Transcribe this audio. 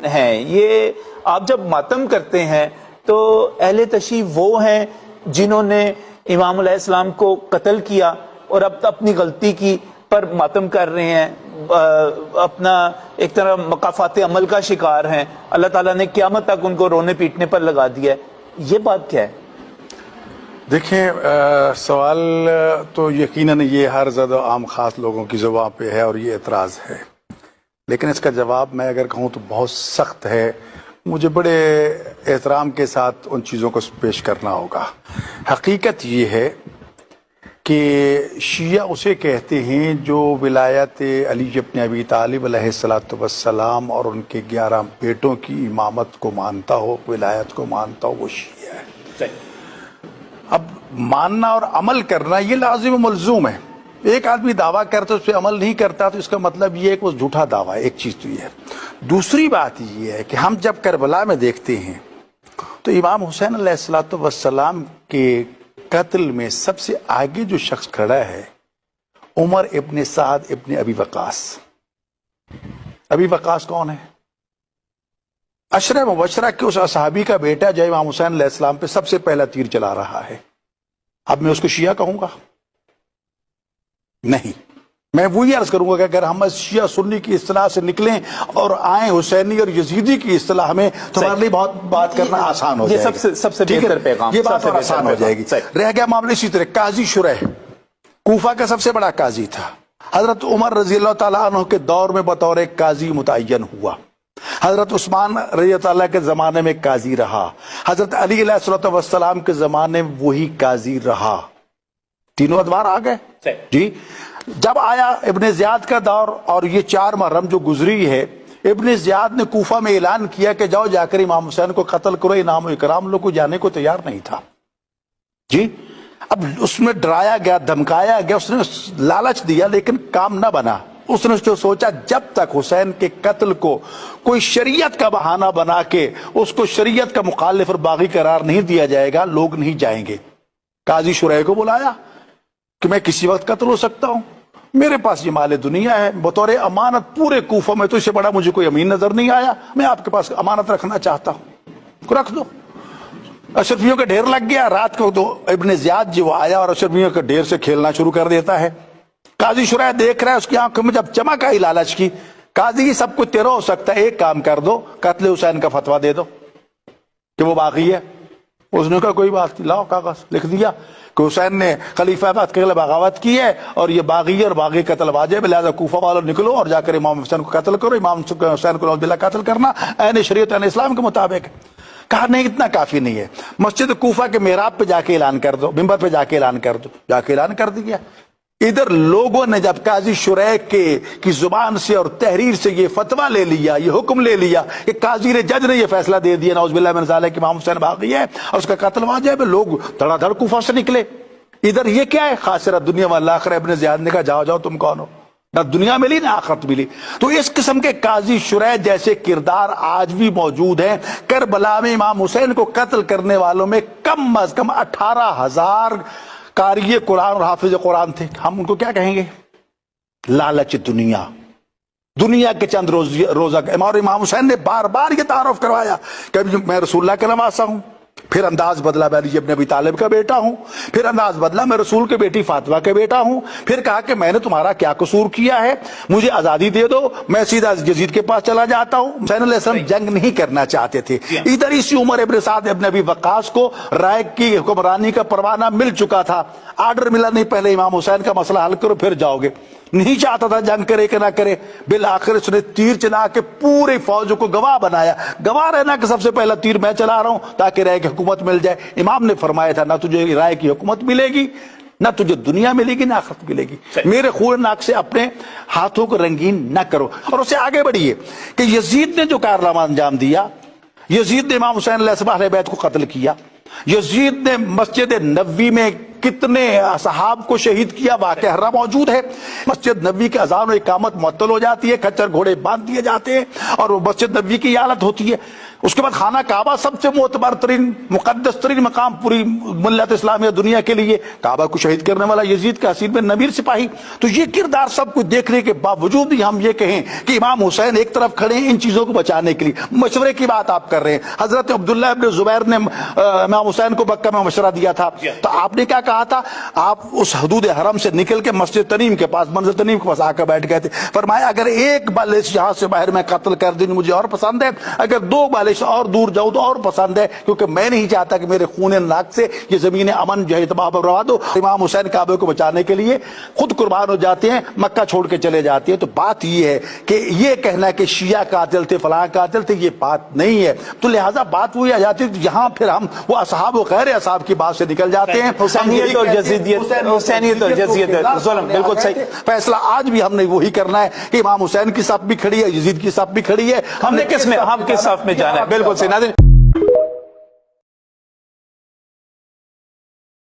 ہیں یہ آپ جب ماتم کرتے ہیں تو اہل تشیع وہ ہیں جنہوں نے امام علیہ السلام کو قتل کیا اور اب اپنی غلطی کی پر ماتم کر رہے ہیں، اپنا ایک طرح مقافات عمل کا شکار ہیں، اللہ تعالیٰ نے قیامت تک ان کو رونے پیٹنے پر لگا دیا ہے، یہ بات کیا ہے؟ دیکھیں سوال تو یقیناً یہ ہر زد و عام خاص لوگوں کی زبان پہ ہے اور یہ اعتراض ہے، لیکن اس کا جواب میں اگر کہوں تو بہت سخت ہے، مجھے بڑے احترام کے ساتھ ان چیزوں کو پیش کرنا ہوگا۔ حقیقت یہ ہے کہ شیعہ اسے کہتے ہیں جو ولایت علی ابن ابی طالب علیہ السلام اور ان کے 11 بیٹوں کی امامت کو مانتا ہو، ولایت کو مانتا ہو، وہ شیعہ ہے۔ اب ماننا اور عمل کرنا یہ لازم و ملزوم ہے۔ ایک آدمی دعویٰ کرتا اس پہ عمل نہیں کرتا تو اس کا مطلب یہ ہے کہ وہ جھوٹا دعویٰ ہے، ایک چیز تو یہ ہے۔ دوسری بات یہ ہے کہ ہم جب کربلا میں دیکھتے ہیں تو امام حسین علیہ السلام کے قتل میں سب سے آگے جو شخص کھڑا ہے عمر ابن سعد ابن ابی وقاص۔ ابی وقاص کون ہے؟ عشرہ مبشرہ کے اس صحابی کا بیٹا جو امام حسین علیہ السلام پہ سب سے پہلا تیر چلا رہا ہے۔ اب میں اس کو شیعہ کہوں گا؟ نہیں، میں وہی عرض کروں گا کہ اگر ہم شیعہ سنی کی اصطلاح سے نکلیں اور آئیں حسینی اور یزیدی کی اصطلاح میں تو ہمارے لیے بہت بات کرنا آسان ہو جائے گا، سب سے بہتر پیغام، یہ بات اور آسان ہو جائے گی۔ رہ گیا معاملہ اسی طرح قاضی شریح، کوفہ کا سب سے بڑا قاضی تھا، حضرت عمر رضی اللہ تعالیٰ عنہ کے دور میں بطور ایک قاضی متعین ہوا، حضرت عثمان رضی اللہ تعالیٰ کے زمانے میں قاضی رہا، حضرت علی علیہ السلام کے زمانے میں وہی قاضی رہا، تینوں ادوار آ گئے۔ جی جب آیا ابن زیاد کا دور اور یہ 4 محرم جو گزری ہے، ابن زیاد نے کوفہ میں اعلان کیا کہ جاؤ جا کر امام حسین کو قتل کرو، انعام و اکرام لوگ کو جانے کو تیار نہیں تھا۔ جی اب اس میں ڈرایا گیا، دھمکایا گیا، اس نے لالچ دیا لیکن کام نہ بنا۔ اس نے جو سوچا جب تک حسین کے قتل کو کوئی شریعت کا بہانہ بنا کے اس کو شریعت کا مخالف اور باغی قرار نہیں دیا جائے گا، لوگ نہیں جائیں گے۔ قاضی شریح کو بلایا کہ میں کسی وقت قتل ہو سکتا ہوں، میرے پاس یہ مال دنیا ہے، بطور امانت پورے کوفہ میں تو اس سے بڑا مجھے کوئی امین نظر نہیں آیا، میں آپ کے پاس امانت رکھنا چاہتا ہوں، رکھ دو۔ اشرفیوں کا ڈھیر لگ گیا، رات کو تو ابن زیاد جو آیا اور اشرفیوں کے ڈھیر سے کھیلنا شروع کر دیتا ہے۔ قاضی شریح دیکھ رہا ہے، اس کی آنکھوں میں جب چمک آئی لالچ کی، قاضی یہ سب کچھ تیرا ہو سکتا ہے، ایک کام کر دو، قتل حسین کا فتویٰ دے دو کہ وہ باغی ہے۔ اس نے کہا کوئی بات نہیں، لاؤ کاغذ، لکھ دیا کہ حسین نے خلیفہ بعد کے بغاوت کی ہے اور یہ باغی اور باغی قتل واجب ہے، لہذا کوفہ والوں نکلو اور جا کر امام حسین کو قتل کرو، امام حسین کو نعوذ باللہ قتل کرنا عین شریعت عین اسلام کے مطابق۔ کہا نہیں، اتنا کافی نہیں ہے، مسجد کوفہ کے محراب پہ جا کے اعلان کر دو، منبر پہ جا کے اعلان کر دو۔ جا کے اعلان کر دیا۔ ادھر لوگوں نے جب قاضی شریح کی زبان سے اور تحریر سے یہ فتویٰ لے لیا، یہ حکم لے لیا کہ قاضی نے، جج نے یہ فیصلہ دے دیا نعوذ باللہ من ذالک کہ امام حسین باغی ہے اور اس کا قتل واجب ہے، لوگ دھڑا دھڑ کوفہ سے نکلے۔ ادھر یہ کیا ہے؟ خاسرہ دنیا والآخرہ۔ ابن زیاد نے کہا جاؤ جاؤ، تم کون ہو؟ نہ دنیا ملی نہ آخرت ملی۔ تو اس قسم کے قاضی شریح جیسے کردار آج بھی موجود ہیں۔ کربلا میں امام حسین کو قتل کرنے والوں میں کم از کم 18,000 قاری قرآن اور حافظ قرآن تھے۔ ہم ان کو کیا کہیں گے؟ لالچ دنیا کے چند روزہ۔ امام حسین نے بار بار یہ تعارف کروایا کہ میں رسول اللہ کا نواسا ہوں، پھر انداز بدلا میں علی ابن ابی طالب کا بیٹا ہوں، پھر انداز بدلا میں رسول کے بیٹی فاطمہ کا بیٹا ہوں، پھر کہا کہ میں نے تمہارا کیا قصور کیا ہے، مجھے آزادی دے دو، میں سیدھا یزید کے پاس چلا جاتا ہوں۔ حسین علیہ السلام جنگ نہیں کرنا چاہتے تھے۔ ادھر اسی عمر ابن سعد ابن ابی وقاص کو رائے کی حکمرانی کا پروانہ مل چکا تھا، آرڈر ملا نہیں پہلے امام حسین کا مسئلہ حل کرو پھر جاؤ گے، نہیں چاہتا تھا جنگ کرے کہ نہ کرے۔ بالآخر اس نے تیر چلا کے پورے فوج کو گواہ بنایا، گواہ رہنا کہ سب سے پہلا تیر میں چلا رہا ہوں تاکہ رائے کی حکومت مل جائے۔ امام نے فرمایا تھا نہ تجھے رائے کی حکومت ملے گی، نہ تجھے دنیا ملے گی، نہ آخرت ملے گی، میرے خون ناک سے اپنے ہاتھوں کو رنگین نہ کرو۔ اور اسے آگے بڑھیے کہ یزید نے جو کارنامہ انجام دیا، یزید نے امام حسین علیہ السلام اہل بیت کو قتل کیا، یزید نے مسجد نبوی میں کتنے صحاب کو شہید کیا، واقعہ ہرا موجود ہے۔ مسجد نبوی کے اذان و اقامت معطل ہو جاتی ہے، کچر گھوڑے باندھ دیے جاتے ہیں اور وہ مسجد نبوی کی حالت ہوتی ہے۔ اس کے بعد خانہ کعبہ سب سے معتبر ترین مقدس ترین مقام پوری ملت اسلامیہ دنیا کے لیے، کعبہ کو شہید کرنے والا یزید کا حسین بن نبیر سپاہی۔ تو یہ کردار سب کچھ دیکھنے کے باوجود بھی ہم یہ کہیں کہ امام حسین ایک طرف کھڑے ہیں ان چیزوں کو بچانے کے لیے، مشورے کی بات آپ کر رہے ہیں۔ حضرت عبداللہ ابن زبیر نے امام حسین کو مکہ میں مشورہ دیا تھا، تو آپ نے کیا کہا تھا؟ آپ اس حدود حرم سے نکل کے مسجد تنیم کے پاس، منزل تنیم کے پاس آ کر بیٹھ گئے تھے۔ فرمایا اگر ایک بالش یہاں سے باہر میں قتل کر دوں مجھے اور پسند ہے، اگر دو بالش اور دور جاؤ تو اور پسند ہے، کیونکہ میں نہیں چاہتا کہ میرے خون ناک سے یہ زمین امن جو ہے تباہ برباد ہو۔ امام حسین کعبے کو بچانے کے لیے خود قربان ہو جاتے ہیں، مکہ چھوڑ کے چلے جاتے ہیں۔ تو بات یہ ہے کہ یہ کہنا کہ شیعہ قاتل تھے فلاں قاتل تھے، یہ بات نہیں ہے۔ تو لہٰذا بات وہی آ جاتی ہے، یہاں پھر ہم وہ اصحاب و غیر اصحاب کی بات سے نکل جاتے ہیں۔ حسینیت اور جزیدیت، حسینیت اور جزیدیت، ظلم، بالکل صحیح۔ فیصلہ آج بھی ہم نے وہی کرنا ہے کہ امام حسین کی صف بھی کھڑی ہے، یزید کی صف بھی کھڑی ہے، ہم نے کس صف میں جانا ہے، بالکل صحیح۔ ناظرین